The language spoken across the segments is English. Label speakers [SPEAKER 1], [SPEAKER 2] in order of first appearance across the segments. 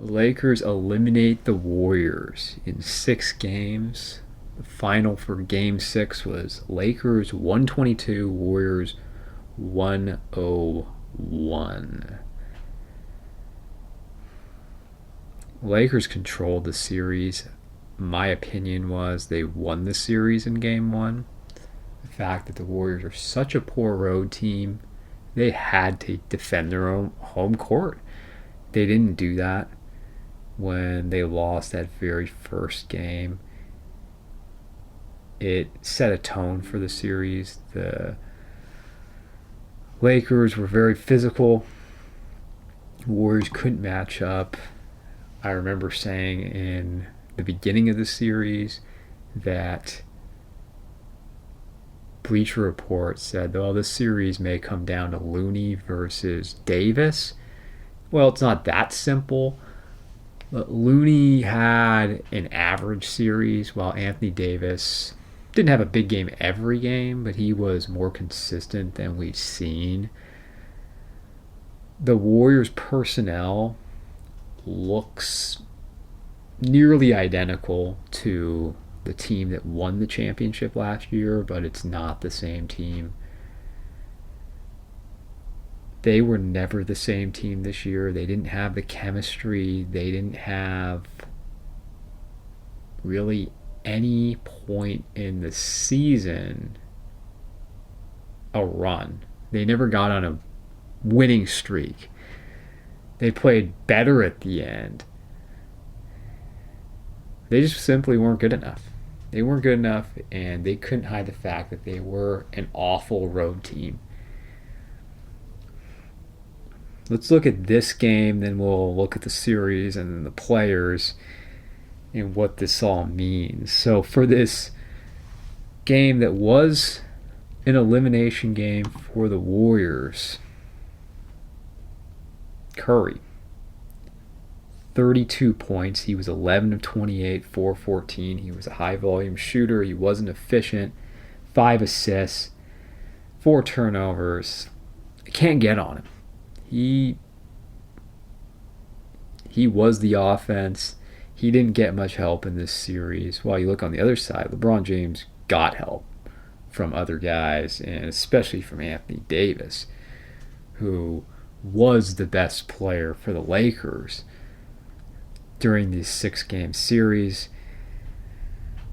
[SPEAKER 1] Lakers eliminate the Warriors in 6 games. The final for game 6 was Lakers 122, Warriors 101. Lakers controlled the series. My opinion was they won the series in game 1. The fact that the Warriors are such a poor road team, they had to defend their own home court. They didn't do that when they lost that very first game. It set a tone for the series. The Lakers were very physical. Warriors couldn't match up. I remember saying in the beginning of the series that Bleacher Report said, well, this series may come down to Looney versus Davis. Well, it's not that simple. But Looney had an average series, while Anthony Davis didn't have a big game every game, but he was more consistent than we've seen. The Warriors' personnel looks nearly identical to the team that won the championship last year, but it's not the same team. They were never the same team this year. They didn't have the chemistry. They didn't have really any point in the season a run. They never got on a winning streak. They played better at the end. They just simply weren't good enough. They weren't good enough, and they couldn't hide the fact that they were an awful road team. Let's look at this game, then we'll look at the series and then the players and what this all means. So for this game that was an elimination game for the Warriors, Curry, 32 points. He was 11 of 28, 414. He was a high-volume shooter. He wasn't efficient. 5 assists, 4 turnovers. I can't get on him. He was the offense. He didn't get much help in this series. While you look on the other side, LeBron James got help from other guys, and especially from Anthony Davis, who was the best player for the Lakers during this 6-game series.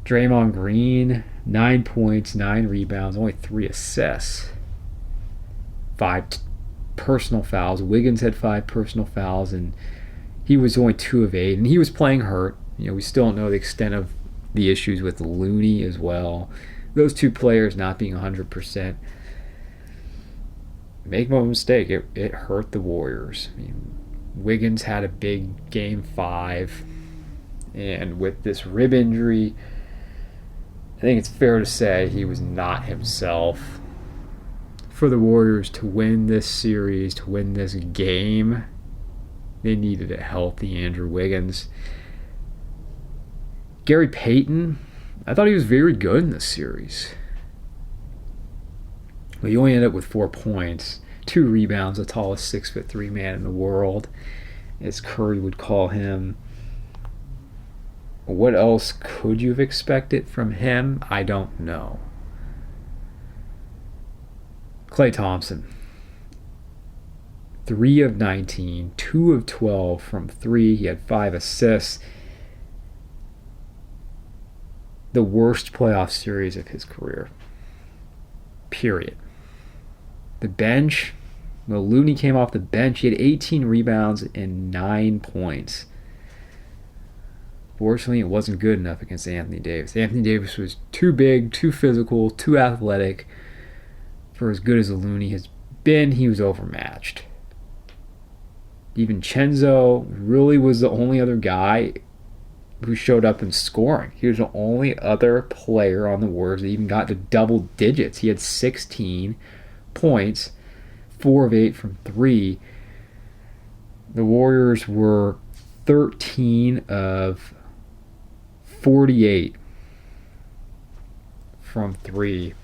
[SPEAKER 1] Draymond Green, 9 points, 9 rebounds, only 3 assists. 5 personal fouls. Wiggins had 5 personal fouls, and he was only 2 of 8, and he was playing hurt. We still don't know the extent of the issues with Looney as well. Those 2 players not being 100%. Make no mistake, it hurt the Warriors. Wiggins had a big game 5, and with this rib injury, I think it's fair to say he was not himself. For the Warriors to win this series, to win this game, they needed a healthy Andrew Wiggins. Gary Payton, I thought he was very good in this series. Well, he only ended up with 4 points, 2 rebounds, the tallest 6'3" man in the world, as Curry would call him. What else could you have expected from him? I don't know. Klay Thompson, 3 of 19, 2 of 12 from 3. He had 5 assists. The worst playoff series of his career. Period. The bench, well, Looney came off the bench. He had 18 rebounds and 9 points. Fortunately, it wasn't good enough against Anthony Davis. Anthony Davis was too big, too physical, too athletic. For as good as Looney has been, he was overmatched. DiVincenzo really was the only other guy who showed up in scoring. He was the only other player on the Warriors that even got to double digits. He had 16 points, 4 of 8 from 3. The Warriors were 13 of 48 from 3.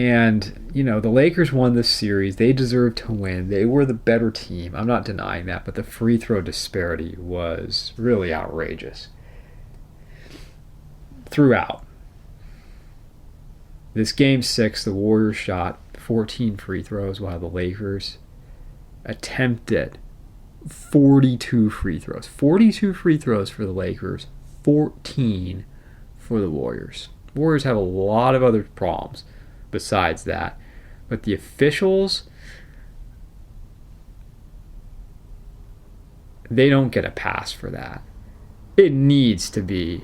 [SPEAKER 1] And, the Lakers won this series. They deserved to win. They were the better team. I'm not denying that, but the free throw disparity was really outrageous throughout. This game 6, the Warriors shot 14 free throws while the Lakers attempted 42 free throws. 42 free throws for the Lakers, 14 for the Warriors. Warriors have a lot of other problems besides that. But the officials, they don't get a pass for that. It needs to be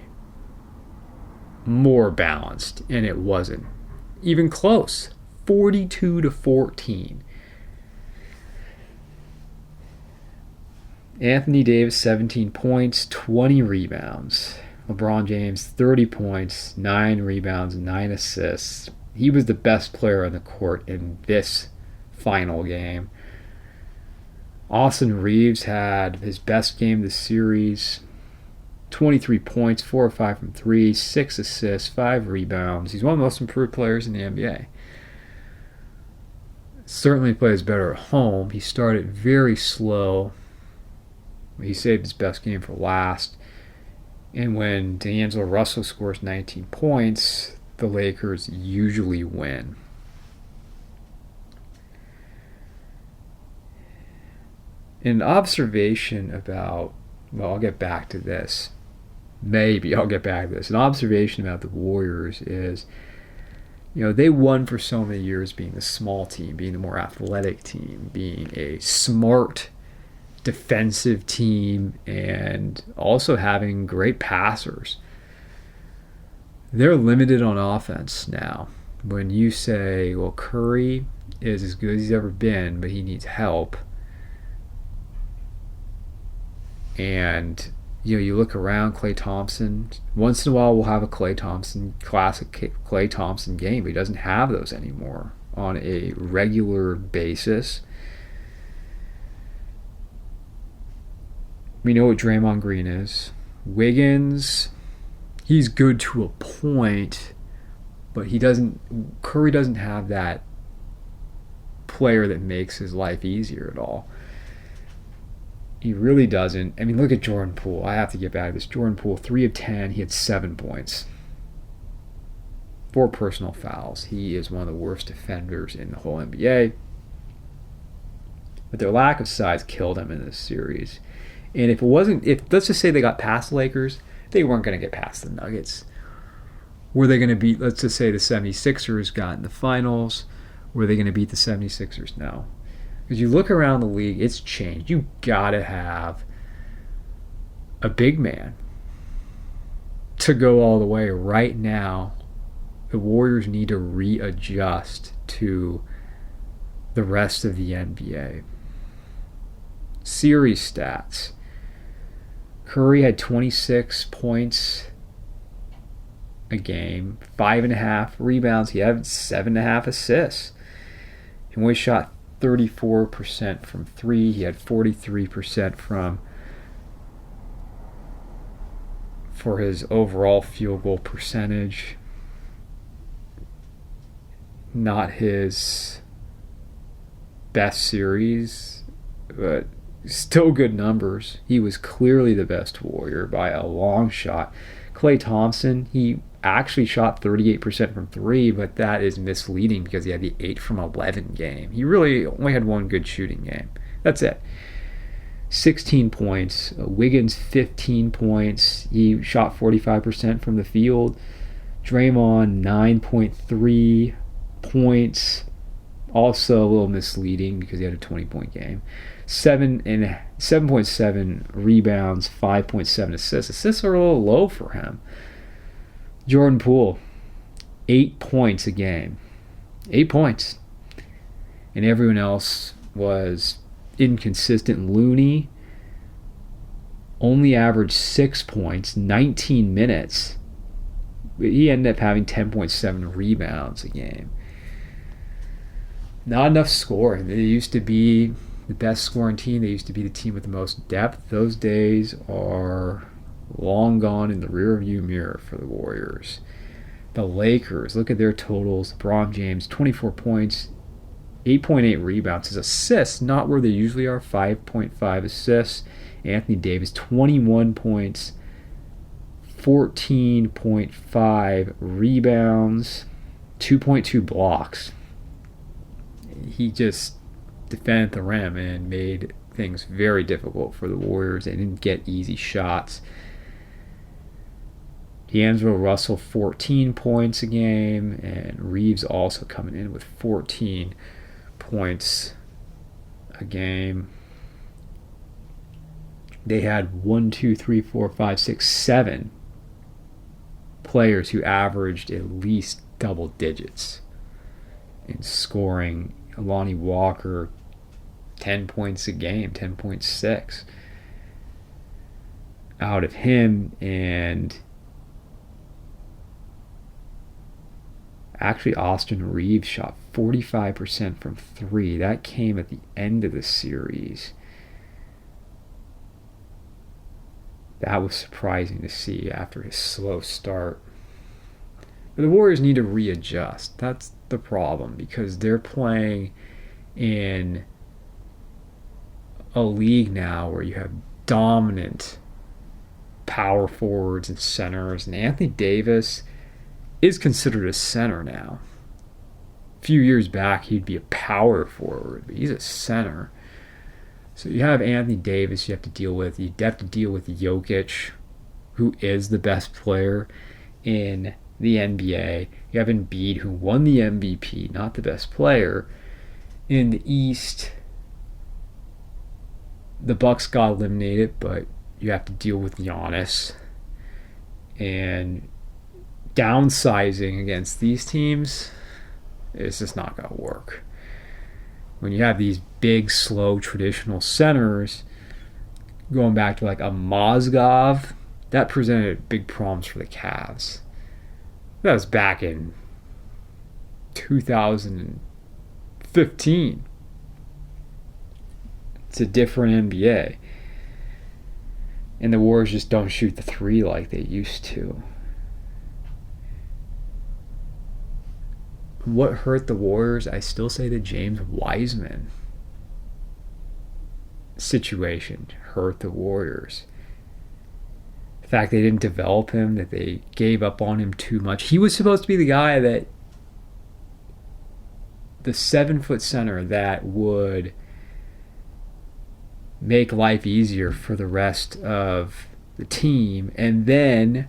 [SPEAKER 1] more balanced, and it wasn't even close. 42-14. Anthony Davis, 17 points, 20 rebounds. LeBron James, 30 points, 9 rebounds, 9 assists. He was the best player on the court in this final game. Austin Reeves had his best game of the series. 23 points, 4 or 5 from 3, 6 assists, 5 rebounds. He's one of the most improved players in the NBA. Certainly plays better at home. He started very slow. He saved his best game for last. And when D'Angelo Russell scores 19 points, the Lakers usually win. An observation about, I'll get back to this. Maybe I'll get back to this. An observation about the Warriors is, they won for so many years being the small team, being the more athletic team, being a smart defensive team, and also having great passers. They're limited on offense now. When you say, well, Curry is as good as he's ever been, but he needs help. And, you look around, Klay Thompson. Once in a while we'll have a classic Klay Thompson game, but he doesn't have those anymore on a regular basis. We know what Draymond Green is. Wiggins, he's good to a point, but Curry doesn't have that player that makes his life easier at all. He really doesn't. Look at Jordan Poole. I have to get back to this. Jordan Poole, 3 of 10. He had 7 points. 4 personal fouls. He is one of the worst defenders in the whole NBA. But their lack of size killed him in this series. And if let's just say they got past the Lakers, they weren't going to get past the Nuggets. Were they going to beat, let's just say the 76ers got in the finals, were they going to beat the 76ers? No. Because you look around the league, it's changed. You got to have a big man to go all the way. Right now, the Warriors need to readjust to the rest of the NBA. Series stats. Curry had 26 points a game, 5.5 rebounds. He had 7.5 assists. He only shot 34% from 3. He had 43% for his overall field goal percentage. Not his best series, but still good numbers. He was clearly the best Warrior by a long shot. Klay Thompson, he actually shot 38% from 3, but that is misleading because he had the 8 from 11 game. He really only had one good shooting game. That's it. 16 points. Wiggins, 15 points. He shot 45% from the field. Draymond, 9.3 points. Also a little misleading because he had a 20-point game. 7.7 rebounds, 5.7 assists. Assists are a little low for him. Jordan Poole, 8 points a game. 8 points. And everyone else was inconsistent. Looney only averaged 6 points, 19 minutes. He ended up having 10.7 rebounds a game. Not enough scoring. They used to be the best scoring team. They used to be the team with the most depth. Those days are long gone in the rearview mirror for the Warriors. The Lakers, look at their totals. LeBron James, 24 points, 8.8 rebounds. His assists, not where they usually are, 5.5 assists. Anthony Davis, 21 points, 14.5 rebounds, 2.2 blocks. He just defended the rim and made things very difficult for the Warriors. They didn't get easy shots. D'Angelo Russell, 14 points a game, and Reeves also coming in with 14 points a game. They had 7 players who averaged at least double digits in scoring. Lonnie Walker, 10 points a game, 10.6 out of him. And actually, Austin Reeves shot 45% from 3. That came at the end of the series. That was surprising to see after his slow start. But the Warriors need to readjust. That's the problem, because they're playing in a league now where you have dominant power forwards and centers, and Anthony Davis is considered a center now. A few years back, he'd be a power forward, but he's a center. So you have Anthony Davis you have to deal with. You have to deal with Jokic, who is the best player in the NBA. You have Embiid, who won the MVP, not the best player. In the East, the Bucks got eliminated, but you have to deal with Giannis. And downsizing against these teams is just not going to work. When you have these big, slow, traditional centers, going back to like a Mozgov, that presented big problems for the Cavs. That was back in 2015. It's a different NBA. And the Warriors just don't shoot the 3 like they used to. What hurt the Warriors? I still say the James Wiseman situation hurt the Warriors. The fact they didn't develop him, that they gave up on him too much. He was supposed to be the guy that, the 7-foot center that would make life easier for the rest of the team, and then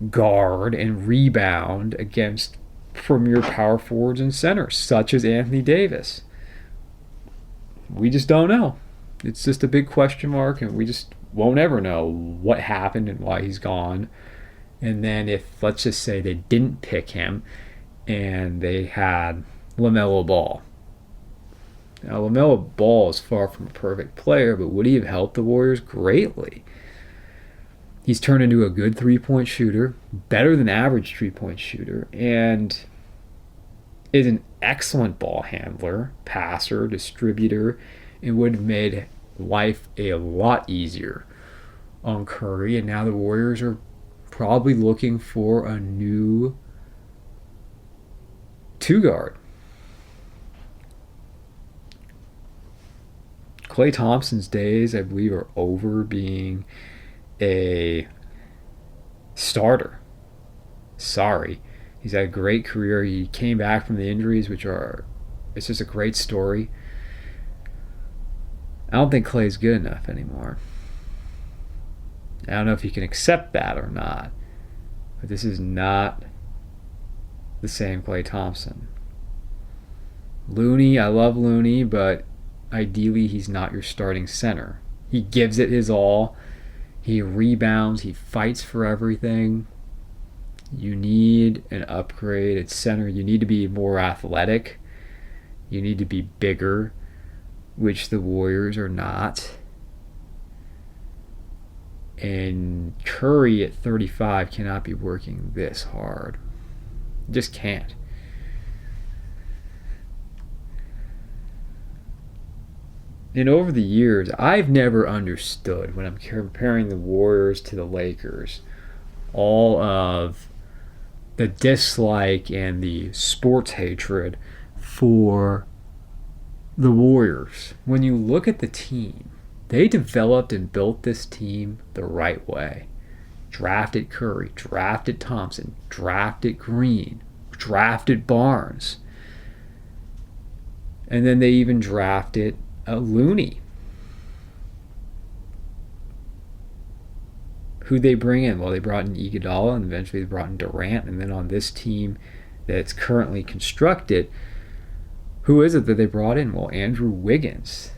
[SPEAKER 1] guard and rebound against premier power forwards and centers, such as Anthony Davis. We just don't know. It's just a big question mark, and we just won't ever know what happened and why he's gone. And then if, let's just say, they didn't pick him and they had LaMelo Ball. Now, LaMelo Ball is far from a perfect player, but would he have helped the Warriors? Greatly. He's turned into a good three-point shooter, better than average three-point shooter, and is an excellent ball handler, passer, distributor, and would have made life a lot easier on Curry. And now the Warriors are probably looking for a new two-guard. Klay Thompson's days, I believe, are over being a starter. Sorry. He's had a great career. He came back from the injuries, it's just a great story. I don't think Klay's good enough anymore. I don't know if he can accept that or not. But this is not the same Klay Thompson. Looney, I love Looney, but ideally he's not your starting center. He gives it his all. He rebounds. He fights for everything. You need an upgrade at center. You need to be more athletic. You need to be bigger, which the Warriors are not. And Curry at 35 cannot be working this hard. Just can't. And over the years, I've never understood, when I'm comparing the Warriors to the Lakers, all of the dislike and the sports hatred for the Warriors. When you look at the team, they developed and built this team the right way. Drafted Curry, drafted Thompson, drafted Green, drafted Barnes. And then they even drafted Looney. Who'd they bring in? Well, they brought in Iguodala, and eventually they brought in Durant. And then on this team that's currently constructed, who is it that they brought in? Well, Andrew Wiggins.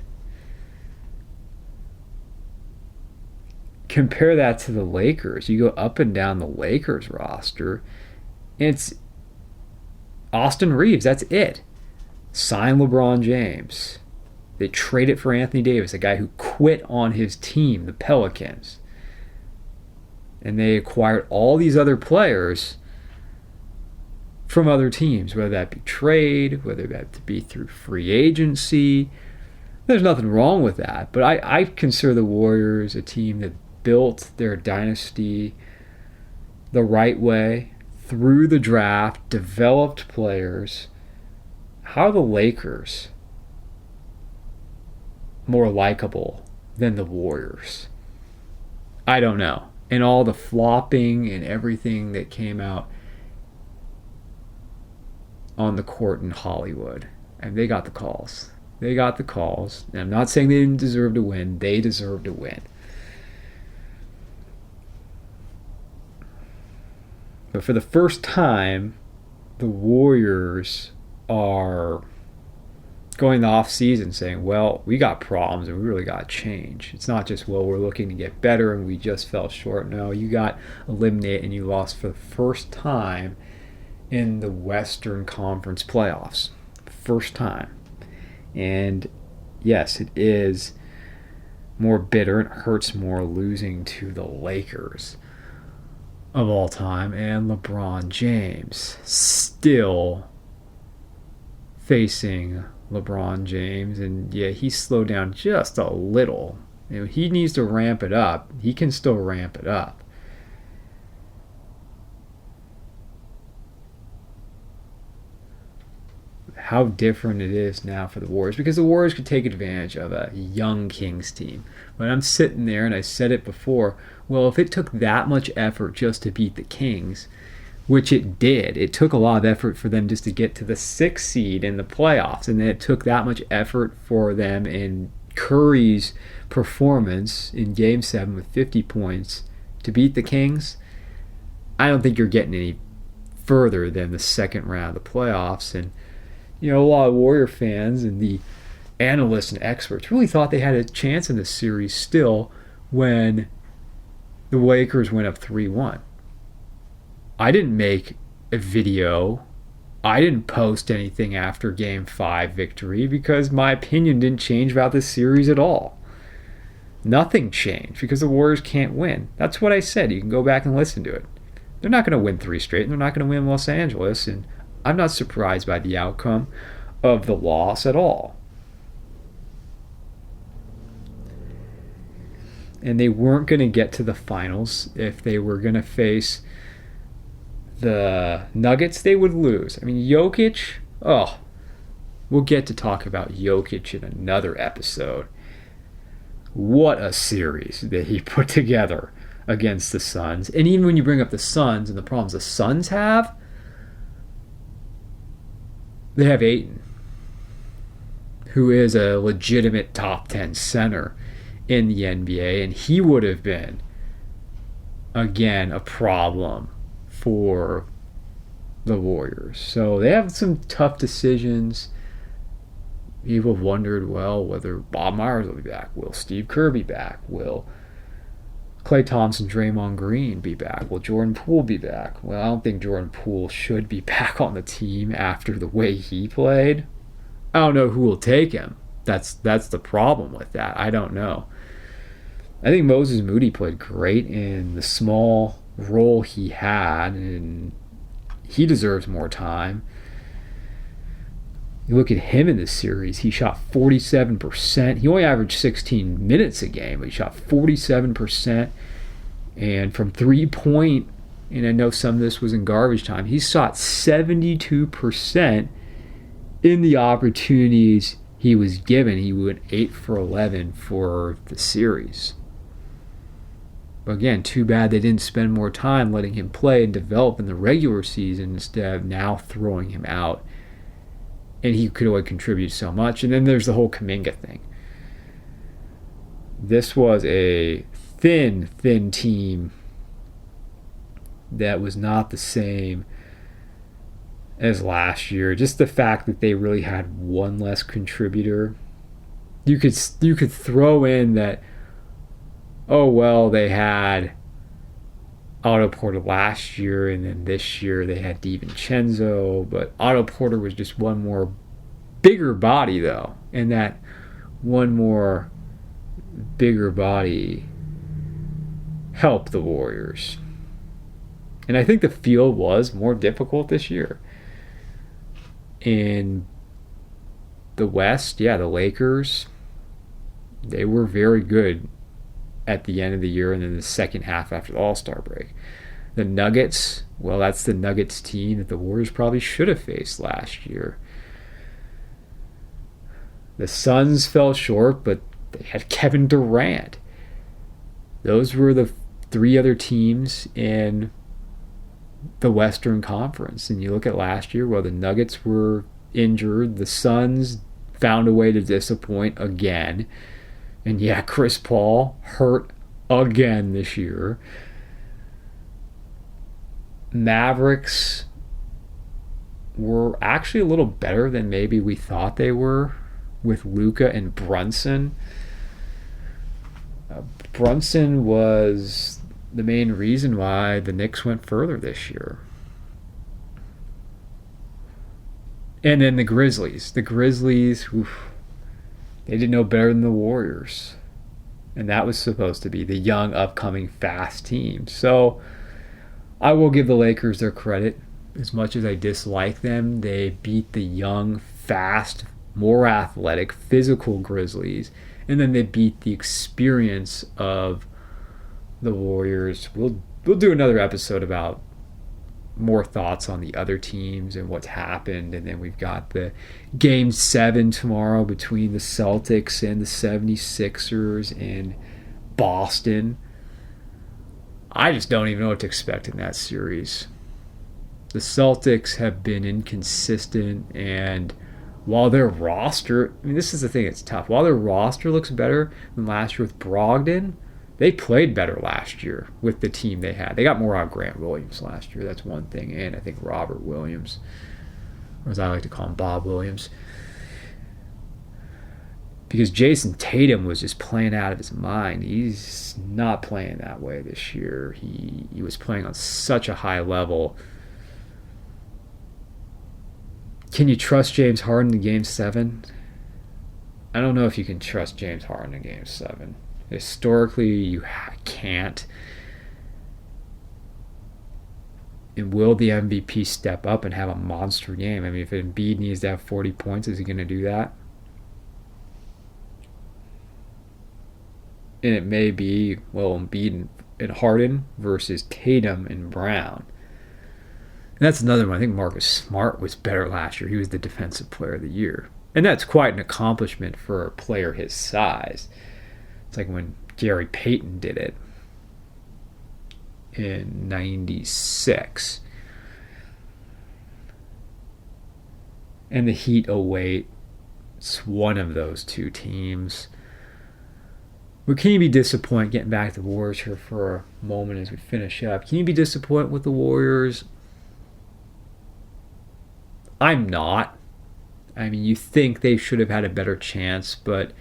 [SPEAKER 1] Compare that to the Lakers. You go up and down the Lakers roster, it's Austin Reeves. That's it. Sign LeBron James. They traded for Anthony Davis, a guy who quit on his team, the Pelicans. And they acquired all these other players from other teams, whether that be trade, whether that be through free agency. There's nothing wrong with that. But I consider the Warriors a team that built their dynasty the right way, through the draft, developed players. How are the Lakers more likable than the Warriors? I don't know. And all the flopping and everything that came out on the court in Hollywood. And they got the calls. They got the calls. And I'm not saying they didn't deserve to win. They deserve to win. But for the first time, the Warriors are going the off season saying, well, we got problems and we really got to change. It's not just, well, we're looking to get better and we just fell short. No, you got eliminated and you lost for the first time in the Western Conference playoffs. First time. And yes, it is more bitter. It hurts more losing to the Lakers of all time, and LeBron James still facing LeBron James, and yeah, he slowed down just a little. You know, he needs to ramp it up. He can still ramp it up. How different it is now for the Warriors, because the Warriors could take advantage of a young Kings team. But I'm sitting there, and I said it before, well, if it took that much effort just to beat the Kings, which it did, it took a lot of effort for them just to get to the 6th seed in the playoffs, and then it took that much effort for them in Curry's performance in Game 7 with 50 points to beat the Kings. I don't think you're getting any further than the second round of the playoffs. And you know, a lot of Warrior fans and the analysts and experts really thought they had a chance in this series still when the Lakers went up 3-1. I didn't make a video. I didn't post anything after Game 5 victory because my opinion didn't change about this series at all. Nothing changed because the Warriors can't win. That's what I said. You can go back and listen to it. They're not going to win 3 straight, and they're not going to win Los Angeles, and I'm not surprised by the outcome of the loss at all. And they weren't going to get to the finals if they were going to face the Nuggets. They would lose. I mean, Jokic, we'll get to talk about Jokic in another episode. What a series that he put together against the Suns. And even when you bring up the Suns and the problems the Suns have, they have Ayton, who is a legitimate top 10 center in the NBA, and he would have been, again, a problem for the Warriors. So they have some tough decisions. People have wondered, well, whether Bob Myers will be back. Will Steve Kerr be back? Will Klay Thompson, Draymond Green be back? Will Jordan Poole be back? Well, I don't think Jordan Poole should be back on the team after the way he played. I don't know who will take him. That's the problem with that. I don't know. I think Moses Moody played great in the small role he had, and he deserves more time. You look at him in this series, he shot 47%. He only averaged 16 minutes a game, but he shot 47%. And from 3-point and I know some of this was in garbage time, he shot 72% in the opportunities he was given. He went 8 for 11 for the series. But again, too bad they didn't spend more time letting him play and develop in the regular season instead of now throwing him out. And he could only contribute so much. And then there's the whole Kuminga thing. This was a thin team that was not the same as last year. Just the fact that they really had one less contributor. You could throw in that, oh, well, they had Otto Porter last year, and then this year they had DiVincenzo, but Otto Porter was just one more bigger body, though, and that one more bigger body helped the Warriors. And I think the field was more difficult this year. In the West, yeah, the Lakers, they were very good at the end of the year and then the second half after the All-Star break. The Nuggets, well, that's the Nuggets team that the Warriors probably should have faced last year. The Suns fell short, but they had Kevin Durant. Those were the three other teams in the Western Conference. And you look at last year, well, the Nuggets were injured. The Suns found a way to disappoint again. And yeah, Chris Paul hurt again this year. Mavericks were actually a little better than maybe we thought they were with Luka and Brunson. Brunson was the main reason why the Knicks went further this year. And then the Grizzlies. The Grizzlies, they didn't know better than the Warriors. And that was supposed to be the young, upcoming, fast team. So I will give the Lakers their credit. As much as I dislike them, they beat the young, fast, more athletic, physical Grizzlies. And then they beat the experience of the Warriors. We'll do another episode about more thoughts on the other teams and what's happened. And then we've got the Game 7 tomorrow between the Celtics and the 76ers in Boston. I just don't even know what to expect in that series. The Celtics have been inconsistent, and while their roster, I mean, this is the thing that's tough. While their roster looks better than last year with Brogdon, they played better last year with the team they had. They got more out of Grant Williams last year. That's one thing. And I think Robert Williams, or as I like to call him, Bob Williams. Because Jason Tatum was just playing out of his mind. He's not playing that way this year. He was playing on such a high level. Can you trust James Harden in Game 7? I don't know if you can trust James Harden in Game 7. Historically, you can't. And will the MVP step up and have a monster game? I mean, if Embiid needs to have 40 points, is he going to do that? And it may be, well, Embiid and Harden versus Tatum and Brown. And that's another one. I think Marcus Smart was better last year. He was the Defensive Player of the Year. And that's quite an accomplishment for a player his size. It's like when Gary Payton did it in 96. And the Heat await. It's one of those two teams. But can you be disappointed, getting back to the Warriors here for a moment as we finish up, can you be disappointed with the Warriors? I'm not. I mean, you think they should have had a better chance, but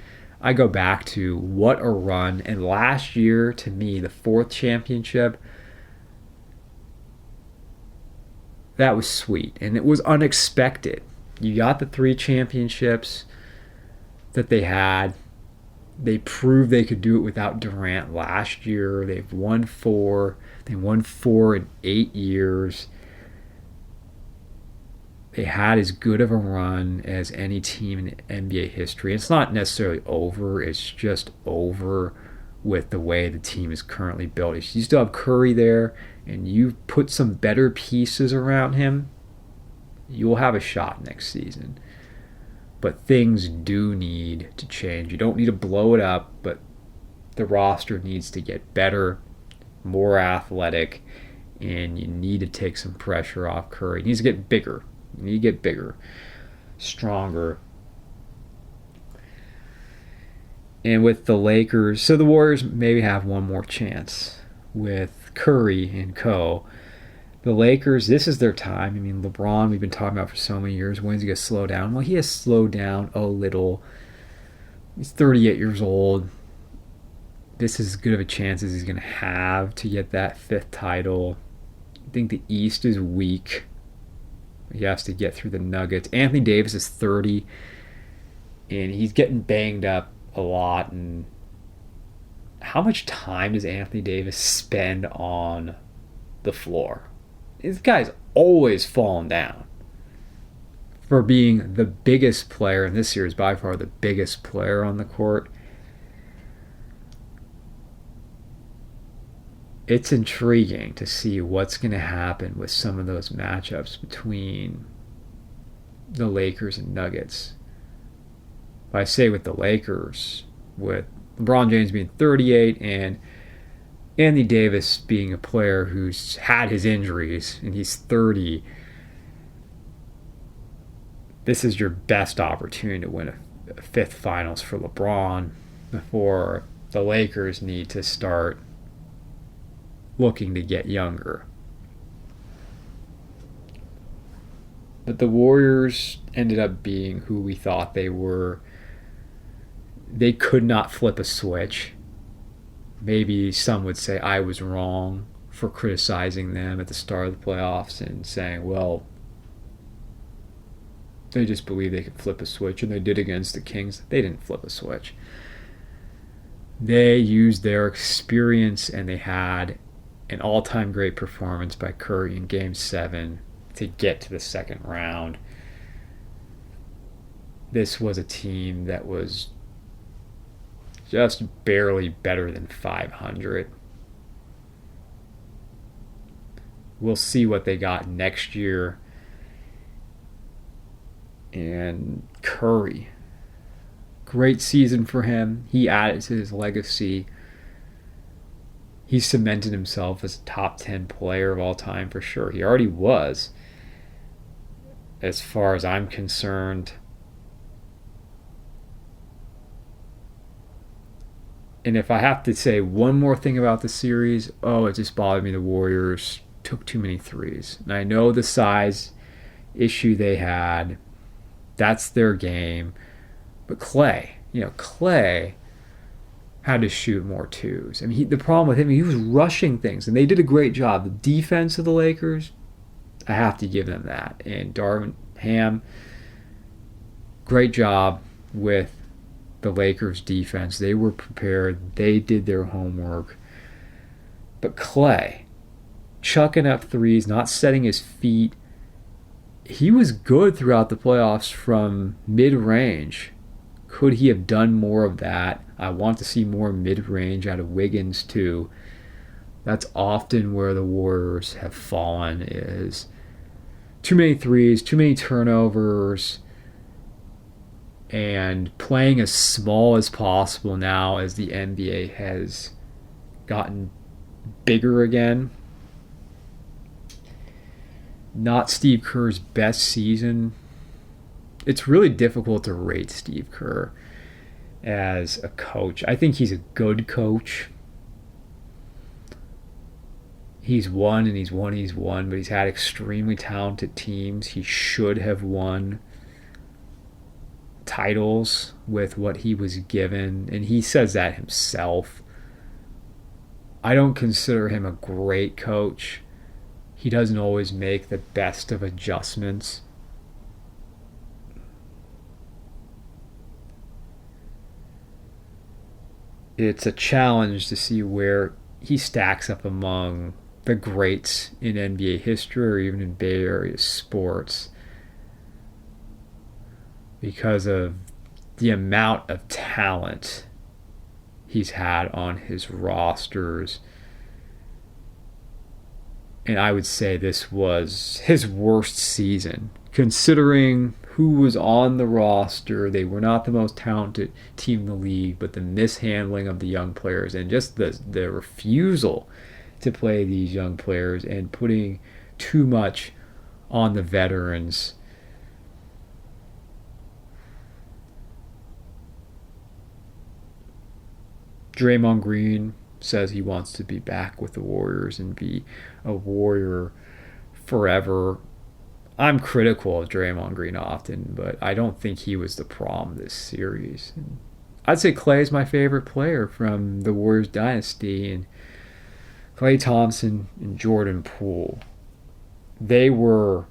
[SPEAKER 1] I go back to what a run. And last year, to me, the fourth championship, that was sweet. And it was unexpected. You got the 3 championships that they had. They proved they could do it without Durant last year. They've won 4. They won 4 in 8 years. They had as good of a run as any team in NBA history. It's not necessarily over. It's just over with the way the team is currently built. If you still have Curry there and you put some better pieces around him, you will have a shot next season. But things do need to change. You don't need to blow it up, but the roster needs to get better, more athletic, and you need to take some pressure off Curry. He needs to get bigger. You need to get bigger, stronger. And with the Lakers, so the Warriors maybe have one more chance with Curry and co. The Lakers, this is their time. I mean, LeBron, we've been talking about for so many years. When's he going to slow down? Well, he has slowed down a little. He's 38 years old. This is as good of a chance as he's going to have to get that 5th title. I think the East is weak. He has to get through the Nuggets. Anthony Davis is 30, and he's getting banged up a lot. And how much time does Anthony Davis spend on the floor? This guy's always falling down. For being the biggest player in this series, by far the biggest player on the court, it's intriguing to see what's going to happen with some of those matchups between the Lakers and Nuggets. I say with the Lakers, with LeBron James being 38 and Anthony Davis being a player who's had his injuries and he's 30, this is your best opportunity to win a 5th finals for LeBron before the Lakers need to start looking to get younger. But the Warriors ended up being who we thought they were. They could not flip a switch. Maybe some would say I was wrong for criticizing them at the start of the playoffs and saying, well, they just believed they could flip a switch, and they did against the Kings. They didn't flip a switch. They used their experience, and they had an all-time great performance by Curry in Game 7 to get to the second round. This was a team that was just barely better than 500. We'll see what they got next year. And Curry, great season for him. He added to his legacy. He cemented himself as a top 10 player of all time for sure. He already was, as far as I'm concerned. And if I have to say one more thing about the series, it just bothered me the Warriors took too many threes. And I know the size issue they had. That's their game. But Clay had to shoot more twos. I mean, the problem with him, he was rushing things, and they did a great job. The defense of the Lakers, I have to give them that. And Darvin Ham, great job with the Lakers defense. They were prepared. They did their homework. But Clay, chucking up threes, not setting his feet, he was good throughout the playoffs from mid-range. Could he have done more of that? I want to see more mid-range out of Wiggins too. That's often where the Warriors have fallen, is too many threes, too many turnovers, and playing as small as possible now as the NBA has gotten bigger again. Not Steve Kerr's best season. It's really difficult to rate Steve Kerr as a coach. I think he's a good coach. He's won, but he's had extremely talented teams. He should have won titles with what he was given, and he says that himself. I don't consider him a great coach. He doesn't always make the best of adjustments. It's a challenge to see where he stacks up among the greats in NBA history or even in Bay Area sports, because of the amount of talent he's had on his rosters. And I would say this was his worst season, considering who was on the roster. They were not the most talented team in the league, but the mishandling of the young players and just the refusal to play these young players and putting too much on the veterans. Draymond Green says he wants to be back with the Warriors and be a Warrior forever. I'm critical of Draymond Green often, but I don't think he was the problem this series. And I'd say Klay is my favorite player from the Warriors dynasty, and Klay Thompson and Jordan Poole. They were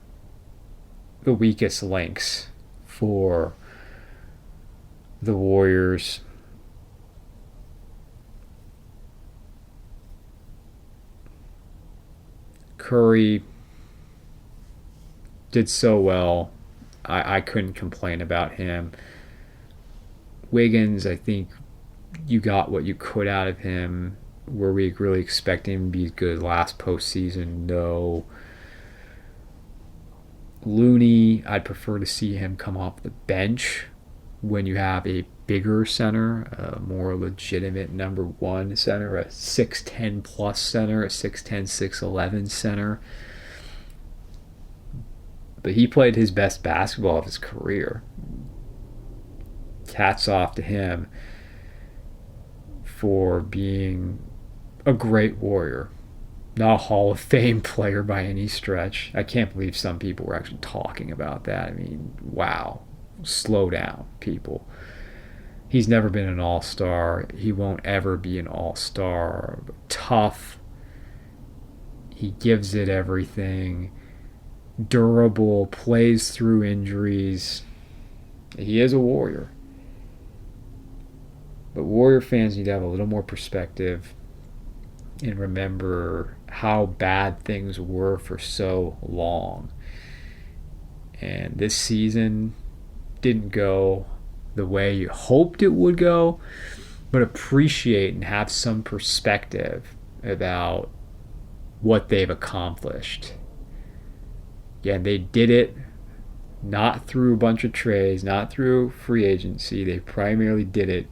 [SPEAKER 1] the weakest links for the Warriors. Curry did so well. I couldn't complain about him. Wiggins, I think you got what you could out of him. Were we really expecting him to be good last postseason? No. Looney, I'd prefer to see him come off the bench when you have a bigger center, a more legitimate number one center, a 6'10 plus center, a 6'10, 6'11 center. But he played his best basketball of his career. Hats off to him for being a great Warrior. Not a Hall of Fame player by any stretch. I can't believe some people were actually talking about that. I mean, wow. Slow down, people. He's never been an all-star. He won't ever be an all-star. Tough. He gives it everything. Durable. Plays through injuries. He is a Warrior. But Warrior fans need to have a little more perspective and remember how bad things were for so long. And this season didn't go the way you hoped it would go, but appreciate and have some perspective about what they've accomplished. Yeah, they did it not through a bunch of trades, not through free agency. They primarily did it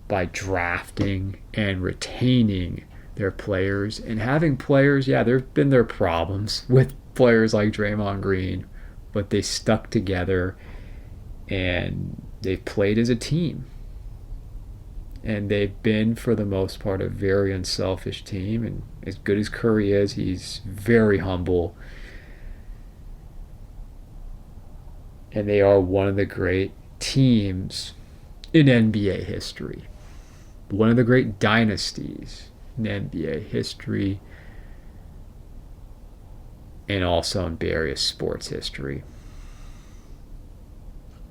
[SPEAKER 1] by drafting and retaining their players and having players. Yeah, there have been their problems with players like Draymond Green, but they stuck together and they've played as a team. And they've been, for the most part, a very unselfish team. And as good as Curry is, he's very humble. And they are one of the great teams in NBA history. One of the great dynasties in NBA history. And also in various sports history.